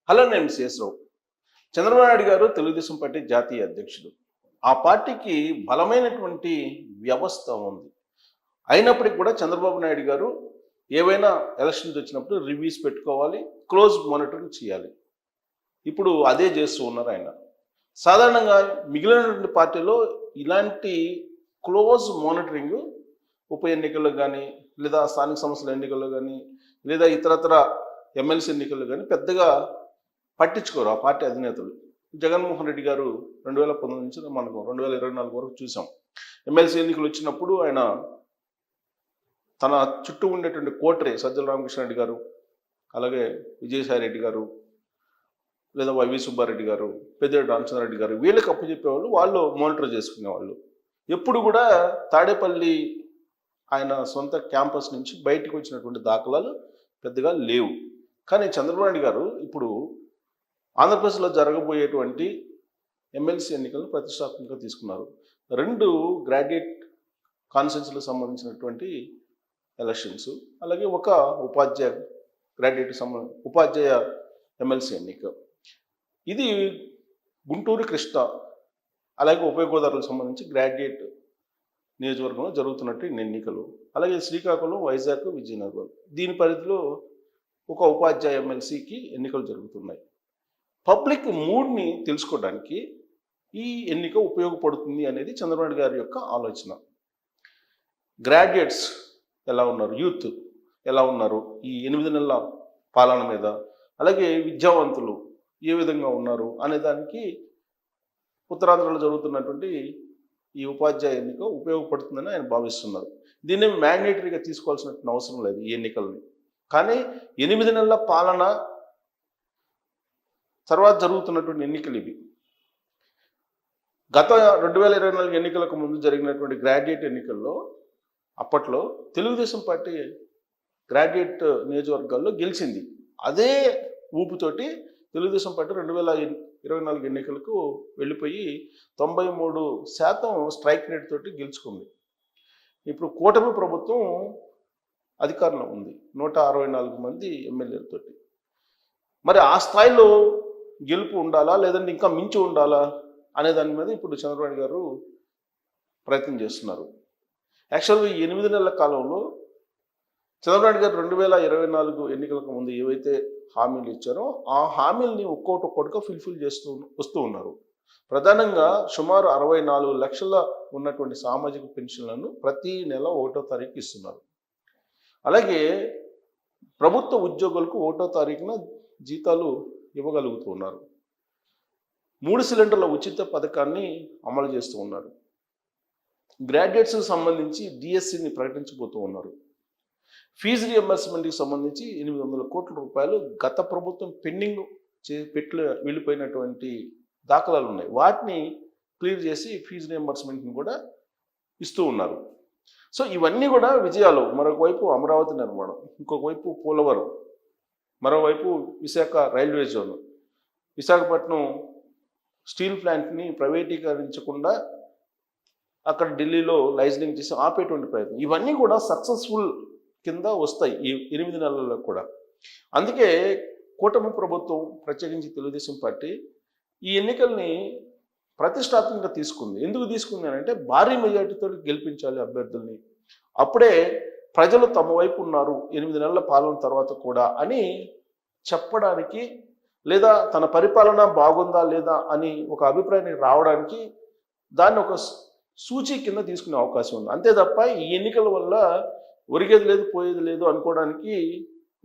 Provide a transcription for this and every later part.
Hello, నేను CS రావు. చంద్రబాబు నాయుడు గారు Telugu Desam party జాతీయ అధ్యక్షుడు. ఆ పార్టీకి బలమైనటువంటి వ్యవస్థ ఉంది. అయినప్పటికీ కూడా చంద్రబాబు నాయుడు గారు ఏవైనా ఎలక్షన్స్ వచ్చినప్పుడు రివ్యూస్ పెట్టుకోవాలి, క్లోజ్ మానిటరింగ్ చేయాలి. ఇప్పుడు అదే చేస్తూ ఉన్నారు ఆయన. సాధారణంగా మిగిలినటువంటి పార్టీలో ఇలాంటి క్లోజ్ మానిటరింగ్ ఉప ఎన్నికల్లో కానీ, లేదా స్థానిక సంస్థల ఎన్నికల్లో కానీ, లేదా ఇతరత్ర ఎమ్మెల్సీ ఎన్నికల్లో కానీ పెద్దగా పట్టించుకోరు ఆ పార్టీ అధినేతలు. జగన్మోహన్ రెడ్డి గారు 2019 నుంచి మనకు 2024 వరకు చూసాం. ఎమ్మెల్సీ ఎన్నికలు వచ్చినప్పుడు ఆయన తన చుట్టూ ఉండేటువంటి కోటరే సజ్జల రామకృష్ణారెడ్డి గారు, అలాగే విజయసాయి రెడ్డి గారు, లేదా వైవి సుబ్బారెడ్డి గారు, పెద్దిరెడ్డి రామచంద్రారెడ్డి గారు, వీళ్ళకి అప్పచెప్పేవాళ్ళు, వాళ్ళు మానిటర్ చేసుకునేవాళ్ళు. ఎప్పుడు కూడా తాడేపల్లి ఆయన సొంత క్యాంపస్ నుంచి బయటకు వచ్చినటువంటి దాఖలాలు పెద్దగా లేవు. కానీ చంద్రబాబు నాయుడు గారు ఇప్పుడు ఆంధ్రప్రదేశ్లో జరగబోయేటువంటి ఎమ్మెల్సీ ఎన్నికలను ప్రతిష్టాత్మకంగా తీసుకున్నారు. 2 గ్రాడ్యుయేట్ కాన్స్టిట్యున్సీలకు సంబంధించినటువంటి ఎలక్షన్స్, అలాగే ఒక ఉపాధ్యాయ ఎమ్మెల్సీ ఎన్నిక. ఇది గుంటూరు, కృష్ణా, అలాగే ఉభయ గోదావరికి సంబంధించి గ్రాడ్యుయేట్ నియోజకవర్గంలో జరుగుతున్నట్టు ఎన్నికలు. అలాగే శ్రీకాకుళం, వైజాగ్, విజయనగరం, దీని పరిధిలో ఒక ఉపాధ్యాయ ఎమ్మెల్సీకి ఎన్నికలు జరుగుతున్నాయి. పబ్లిక్ మూడ్ని తెలుసుకోవడానికి ఈ ఎన్నిక ఉపయోగపడుతుంది అనేది చంద్రబాబు గారి యొక్క ఆలోచన. గ్రాడ్యుయేట్స్ ఎలా ఉన్నారు, యూత్ ఎలా ఉన్నారు ఈ 8 నెలల పాలన మీద, అలాగే విద్యావంతులు ఏ విధంగా ఉన్నారు అనే దానికి ఉత్తరాంధ్రలో జరుగుతున్నటువంటి ఈ ఉపాధ్యాయ ఎన్నిక ఉపయోగపడుతుందని ఆయన భావిస్తున్నారు. దీన్ని మ్యాండేటరీగా తీసుకోవాల్సిన అవసరం లేదు ఈ ఎన్నికల్ని. కానీ 8 నెలల పాలన తర్వాత జరుగుతున్నటువంటి ఎన్నికలు ఇవి. గత 2024 ఎన్నికలకు ముందు జరిగినటువంటి గ్రాడ్యుయేట్ ఎన్నికల్లో అప్పట్లో తెలుగుదేశం పార్టీ గ్రాడ్యుయేట్ నియోజకవర్గాల్లో గెలిచింది. అదే ఊపుతోటి తెలుగుదేశం పార్టీ 2024 ఎన్నికలకు వెళ్ళిపోయి 93% స్ట్రైక్ రేట్ తోటి గెలుచుకుంది. ఇప్పుడు కూటమి ప్రభుత్వం అధికారంలో ఉంది 164 మంది ఎమ్మెల్యేలతోటి. మరి ఆ స్థాయిలో గెలుపు ఉండాలా, లేదంటే ఇంకా మించి ఉండాలా అనే దాని మీద ఇప్పుడు చంద్రబాబు గారు ప్రయత్నం చేస్తున్నారు. యాక్చువల్గా ఈ 8 నెలల కాలంలో చంద్రబాబు గారు 2024 ఎన్నికలకు ముందు ఏవైతే హామీలు ఇచ్చారో ఆ హామీల్ని ఒక్కొక్కటిగా ఫుల్ఫిల్ చేస్తూ వస్తూ ఉన్నారు. ప్రధానంగా సుమారు 64 లక్షల ఉన్నటువంటి సామాజిక పెన్షన్లను ప్రతి నెల 1వ తారీఖు ఇస్తున్నారు. అలాగే ప్రభుత్వ ఉద్యోగులకు 1వ తారీఖున జీతాలు ఇవ్వగలుగుతూ ఉన్నారు. 3 సిలిండర్ల ఉచిత పథకాన్ని అమలు చేస్తూ ఉన్నారు. గ్రాడ్యుయేట్స్కి సంబంధించి డిఎస్సిని ప్రకటించబోతూ ఉన్నారు. ఫీజు రియంబర్స్మెంట్కి సంబంధించి 800 కోట్ల రూపాయలు గత ప్రభుత్వం పెండింగ్ వెళ్ళిపోయినటువంటి దాఖలాలు ఉన్నాయి. వాటిని క్లియర్ చేసి ఫీజు రియంబర్స్మెంట్ని కూడా ఇస్తూ ఉన్నారు. సో ఇవన్నీ కూడా విజయాలు. మరొక వైపు అమరావతి నిర్మాణం, ఇంకొక వైపు పోలవరం, మరోవైపు Visakha railway zone, Visakhapatnam steel ప్లాంట్ని ప్రైవేటీకరించకుండా అక్కడ ఢిల్లీలో లైజనింగ్ చేసి ఆపేటువంటి ప్రయత్నం, ఇవన్నీ కూడా సక్సెస్ఫుల్ కింద వస్తాయి ఈ 8 నెలల్లో కూడా. అందుకే కూటమి ప్రభుత్వం, ప్రత్యేకించి తెలుగుదేశం పార్టీ ఈ ఎన్నికల్ని ప్రతిష్టాత్మకంగా తీసుకుంది. ఎందుకు తీసుకుంది అని అంటే భారీ మెజార్టీతో గెలిపించాలి అభ్యర్థుల్ని. అప్పుడే ప్రజలు తమ వైపు ఉన్నారు 8 నెలల పాలన తర్వాత కూడా అని చెప్పడానికి, లేదా తన పరిపాలన బాగుందా లేదా అని ఒక అభిప్రాయానికి రావడానికి దాన్ని ఒక సూచి కింద తీసుకునే అవకాశం ఉంది. అంతే తప్ప ఈ ఎన్నికల వల్ల ఒరిగేది లేదు, పోయేది లేదు అనుకోవడానికి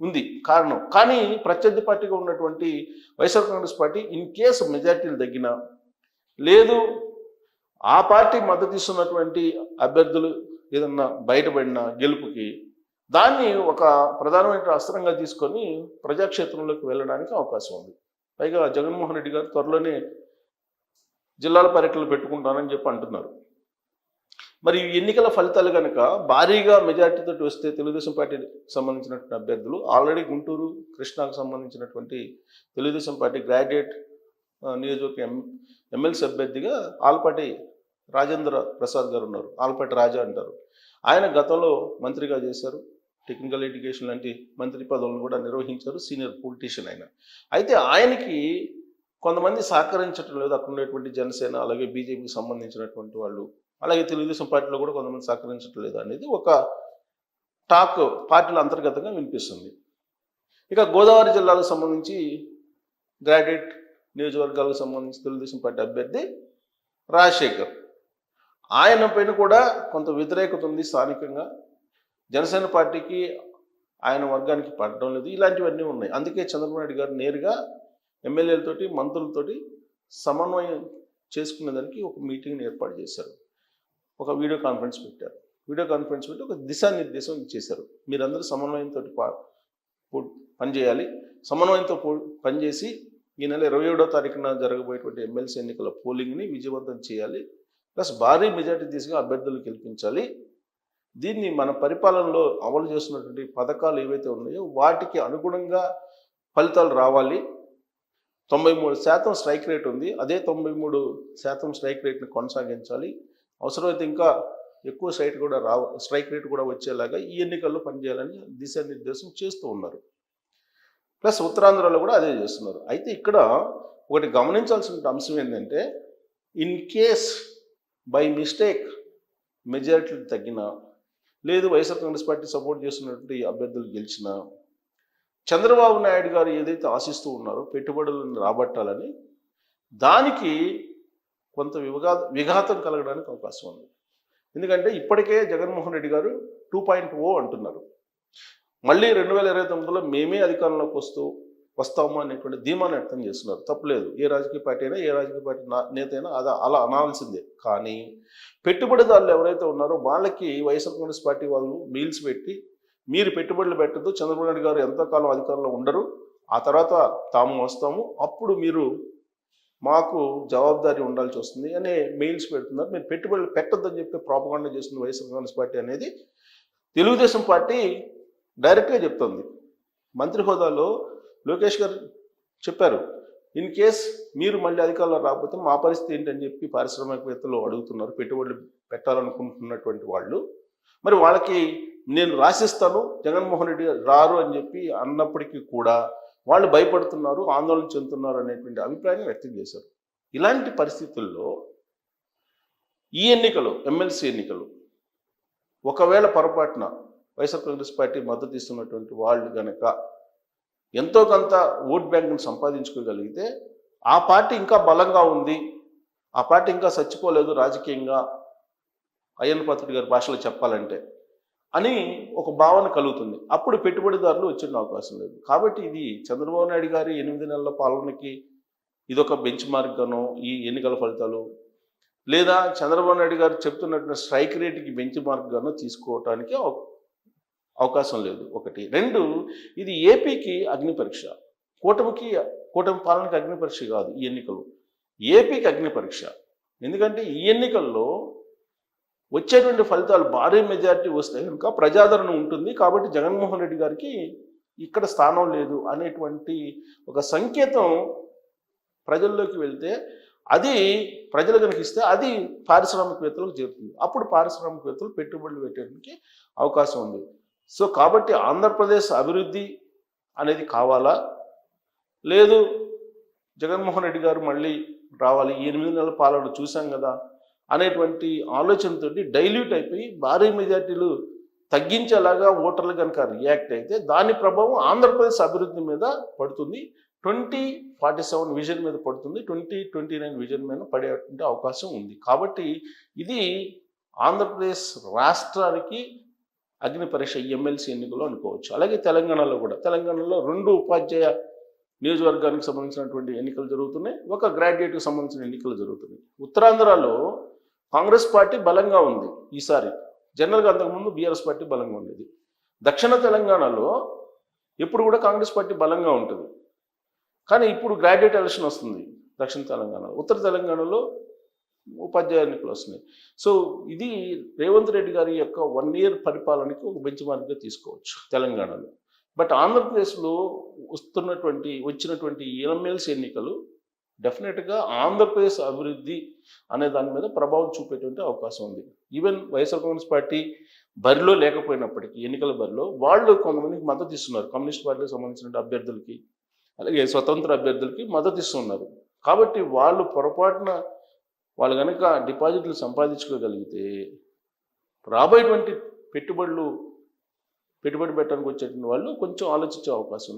ఉంది కారణం. కానీ ప్రత్యర్థి పార్టీగా ఉన్నటువంటి YSR Congress party in case మెజార్టీలు తగ్గినా, లేదు ఆ పార్టీ మద్దతు ఇస్తున్నటువంటి అభ్యర్థులు ఏదన్నా బయటపడిన గెలుపుకి దాన్ని ఒక ప్రధానమైన అస్త్రంగా తీసుకొని ప్రజాక్షేత్రంలోకి వెళ్ళడానికి అవకాశం ఉంది. పైగా జగన్మోహన్ రెడ్డి గారు త్వరలోనే జిల్లాల పర్యటనలు పెట్టుకుంటానని చెప్పి అంటున్నారు. మరి ఎన్నికల ఫలితాలు కనుక భారీగా మెజార్టీతో వస్తే తెలుగుదేశం పార్టీకి సంబంధించినటువంటి అభ్యర్థులు ఆల్రెడీ గుంటూరు, కృష్ణాకు సంబంధించినటువంటి తెలుగుదేశం పార్టీ గ్రాడ్యుయేట్ నియోజకవర్గ ఎమ్మెల్సీ అభ్యర్థిగా ఆలపాటి రాజేంద్ర ప్రసాద్ గారు ఉన్నారు. ఆలపాటి రాజా అంటారు. ఆయన గతంలో మంత్రిగా చేశారు. టెక్నికల్ ఎడ్యుకేషన్ లాంటి మంత్రి పదవులను కూడా నిర్వహించారు, సీనియర్ పొలిటీషియన్ ఆయన. అయితే ఆయనకి కొంతమంది సహకరించడం లేదు, అక్కడ ఉండేటువంటి జనసేన అలాగే బీజేపీకి సంబంధించినటువంటి వాళ్ళు, అలాగే తెలుగుదేశం పార్టీలో కూడా కొంతమంది సహకరించడం లేదు అనేది ఒక టాక్ పార్టీల అంతర్గతంగా వినిపిస్తుంది. ఇక గోదావరి జిల్లాకు సంబంధించి గ్రాడ్యుయేట్ నియోజకవర్గాలకు సంబంధించి తెలుగుదేశం పార్టీ అభ్యర్థి రాజశేఖర్, ఆయన పైన కూడా కొంత వ్యతిరేకత ఉంది స్థానికంగా. జనసేన పార్టీకి ఆయన వర్గానికి పడడం లేదు, ఇలాంటివన్నీ ఉన్నాయి. అందుకే చంద్రబాబు నాయుడు గారు నేరుగా ఎమ్మెల్యేలతోటి మంత్రులతోటి సమన్వయం చేసుకునేదానికి ఒక మీటింగ్ని ఏర్పాటు చేశారు, ఒక వీడియో కాన్ఫరెన్స్ పెట్టారు. వీడియో కాన్ఫరెన్స్ పెట్టి ఒక దిశానిర్దేశం ఇచ్చేశారు. మీరందరూ సమన్వయంతో పనిచేయాలి, సమన్వయంతో పనిచేసి ఈ నెల 27వ తారీఖున జరగబోయేటువంటి ఎమ్మెల్సీ ఎన్నికల పోలింగ్ని విజయవంతం చేయాలి, ప్లస్ భారీ మెజార్టీ తీసుకుని అభ్యర్థులు గెలిపించాలి. దీన్ని మన పరిపాలనలో అమలు చేస్తున్నటువంటి పథకాలు ఏవైతే ఉన్నాయో వాటికి అనుగుణంగా ఫలితాలు రావాలి. 93% స్ట్రైక్ రేట్ ఉంది, అదే 93% స్ట్రైక్ రేట్ని కొనసాగించాలి. అవసరమైతే ఇంకా ఎక్కువ స్ట్రైక్ రేట్ కూడా వచ్చేలాగా ఈ ఎన్నికల్లో పనిచేయాలని దిశానిర్దేశం చేస్తూ ఉన్నారు. ప్లస్ ఉత్తరాంధ్రలో కూడా అదే చేస్తున్నారు. అయితే ఇక్కడ ఒకటి గమనించాల్సిన అంశం ఏంటంటే, in case by mistake majority తగ్గినా, లేదు వైఎస్ఆర్ కాంగ్రెస్ పార్టీ సపోర్ట్ చేస్తున్నటువంటి అభ్యర్థులు గెలిచినా, చంద్రబాబు నాయుడు గారు ఏదైతే ఆశిస్తూ ఉన్నారో పెట్టుబడులను రాబట్టాలని, దానికి కొంత విఘాతం కలగడానికి అవకాశం ఉంది. ఎందుకంటే ఇప్పటికే జగన్మోహన్ రెడ్డి గారు 2.0 అంటున్నారు. మళ్ళీ 2029లో మేమే అధికారంలోకి వస్తాము అనేటువంటి ధీమాన్ని వ్యక్తం చేస్తున్నారు. తప్పులేదు, ఏ రాజకీయ పార్టీ అయినా, ఏ రాజకీయ పార్టీ నేత అయినా అలా అనాల్సిందే. కానీ పెట్టుబడిదారులు ఎవరైతే ఉన్నారో వాళ్ళకి వైఎస్ఆర్ కాంగ్రెస్ పార్టీ వాళ్ళు మీల్స్ పెట్టి, మీరు పెట్టుబడులు పెట్టద్దు, చంద్రబాబు నాయుడు గారు ఎంతకాలం అధికారంలో ఉండరు, ఆ తర్వాత తాము వస్తాము, అప్పుడు మీరు మాకు జవాబుదారీ ఉండాల్సి వస్తుంది అనే మెయిల్స్ పెడుతున్నారు. మీరు పెట్టుబడులు పెట్టొద్దని చెప్పి ప్రాపగాండా చేస్తుంది వైఎస్ఆర్ కాంగ్రెస్ పార్టీ అనేది తెలుగుదేశం పార్టీ డైరెక్ట్గా చెప్తుంది. మంత్రి హోదాలో లోకేష్ గారు చెప్పారు, ఇన్ కేస్ మీరు మళ్ళీ అధికారంలో రాకపోతే మా పరిస్థితి ఏంటని చెప్పి పారిశ్రామికవేత్తలు అడుగుతున్నారు, పెట్టుబడులు పెట్టాలనుకుంటున్నటువంటి వాళ్ళు. మరి వాళ్ళకి నేను రాసిస్తాను, జగన్మోహన్ రెడ్డి రారు అని చెప్పి అన్నప్పటికీ కూడా వాళ్ళు భయపడుతున్నారు, ఆందోళన చెందుతున్నారు అనేటువంటి అభిప్రాయాన్ని వ్యక్తం చేశారు. ఇలాంటి పరిస్థితుల్లో ఈ ఎన్నికలు, ఎమ్మెల్సీ ఎన్నికలు, ఒకవేళ పొరపాటున వైఎస్ఆర్ కాంగ్రెస్ పార్టీ మద్దతు ఇస్తున్నటువంటి వాళ్ళు కనుక ఎంతో కొంత ఓట్ బ్యాంకును సంపాదించుకోగలిగితే, ఆ పార్టీ ఇంకా బలంగా ఉంది, ఆ పార్టీ ఇంకా చచ్చిపోలేదు రాజకీయంగా, అయ్యన్న పాత్రుడి గారి భాషలో చెప్పాలంటే అని ఒక భావన కలుగుతుంది. అప్పుడు పెట్టుబడిదారులు వచ్చే అవకాశం లేదు. కాబట్టి ఇది చంద్రబాబు నాయుడు గారి 8 నెలల పాలనకి ఇదొక బెంచ్ మార్క్ గానో, ఈ ఎన్నికల ఫలితాలు, లేదా చంద్రబాబు నాయుడు గారు చెప్తున్నటువంటి స్ట్రైక్ రేటుకి బెంచ్ మార్క్ గానో తీసుకోవటానికి అవకాశం లేదు. ఒకటి. 2, ఇది ఏపీకి అగ్ని పరీక్ష, కూటమి పాలనకి అగ్ని పరీక్ష కాదు ఈ ఎన్నికలు, ఏపీకి అగ్ని పరీక్ష. ఎందుకంటే ఈ ఎన్నికల్లో వచ్చేటువంటి ఫలితాలు భారీ మెజారిటీ వస్తే కనుక ప్రజాదరణ ఉంటుంది. కాబట్టి జగన్మోహన్ రెడ్డి గారికి ఇక్కడ స్థానం లేదు అనేటువంటి ఒక సంకేతం ప్రజల్లోకి వెళ్తే, అది ప్రజలు కనుక ఇస్తే అది పారిశ్రామికవేత్తలకు చేరుతుంది. అప్పుడు పారిశ్రామికవేత్తలు పెట్టుబడులు పెట్టడానికి అవకాశం ఉంది. సో కాబట్టి ఆంధ్రప్రదేశ్ అభివృద్ధి అనేది కావాలా, లేదు జగన్మోహన్ రెడ్డి గారు మళ్ళీ రావాలి, 8 నెలల పాలన చూసాం కదా అనేటువంటి ఆలోచనతో డైల్యూట్ అయిపోయి భారీ మెజార్టీలు తగ్గించేలాగా ఓటర్లు కనుక రియాక్ట్ అయితే దాని ప్రభావం ఆంధ్రప్రదేశ్ అభివృద్ధి మీద పడుతుంది, 2047 విజన్ మీద పడుతుంది, 2029 విజన్ మీద పడేటువంటి అవకాశం ఉంది. కాబట్టి ఇది ఆంధ్రప్రదేశ్ రాష్ట్రానికి అగ్ని పరీక్ష ఎమ్మెల్సీ ఎన్నికలు అనుకోవచ్చు. అలాగే తెలంగాణలో కూడా, తెలంగాణలో 2 ఉపాధ్యాయ నియోజకవర్గానికి సంబంధించినటువంటి ఎన్నికలు జరుగుతున్నాయి, ఒక గ్రాడ్యుయేట్కి సంబంధించిన ఎన్నికలు జరుగుతున్నాయి. ఉత్తరాంధ్రలో కాంగ్రెస్ పార్టీ బలంగా ఉంది ఈసారి, జనరల్గా అంతకుముందు బీఆర్ఎస్ పార్టీ బలంగా ఉండేది. దక్షిణ తెలంగాణలో ఎప్పుడు కూడా కాంగ్రెస్ పార్టీ బలంగా ఉంటుంది, కానీ ఇప్పుడు గ్రాడ్యుయేట్ ఎలక్షన్ వస్తుంది దక్షిణ తెలంగాణ, ఉత్తర తెలంగాణలో ఉపాధ్యాయ ఎన్నికలు వస్తున్నాయి. సో ఇది రేవంత్ రెడ్డి గారి యొక్క 1 ఇయర్ పరిపాలనకి ఒక బెంచ్ మార్క్గా తీసుకోవచ్చు తెలంగాణలో. బట్ ఆంధ్రప్రదేశ్లో వచ్చినటువంటి ఎమ్మెల్సీ ఎన్నికలు డెఫినెట్గా ఆంధ్రప్రదేశ్ అభివృద్ధి అనే దాని మీద ప్రభావం చూపేటువంటి అవకాశం ఉంది. ఈవెన్ వైఎస్ఆర్ కాంగ్రెస్ పార్టీ బరిలో లేకపోయినప్పటికీ ఎన్నికల బరిలో వాళ్ళు కొంతమందికి మద్దతు ఇస్తున్నారు. కమ్యూనిస్ట్ పార్టీకి సంబంధించిన అభ్యర్థులకి అలాగే స్వతంత్ర అభ్యర్థులకి మద్దతు ఇస్తున్నారు. కాబట్టి వాళ్ళు పొరపాటున వాళ్ళు కనుక డిపాజిట్లు సంపాదించుకోగలిగితే రాబోయేటువంటి పెట్టుబడి పెట్టడానికి వచ్చేటువంటి వాళ్ళు కొంచెం ఆలోచించే అవకాశం ఉంది.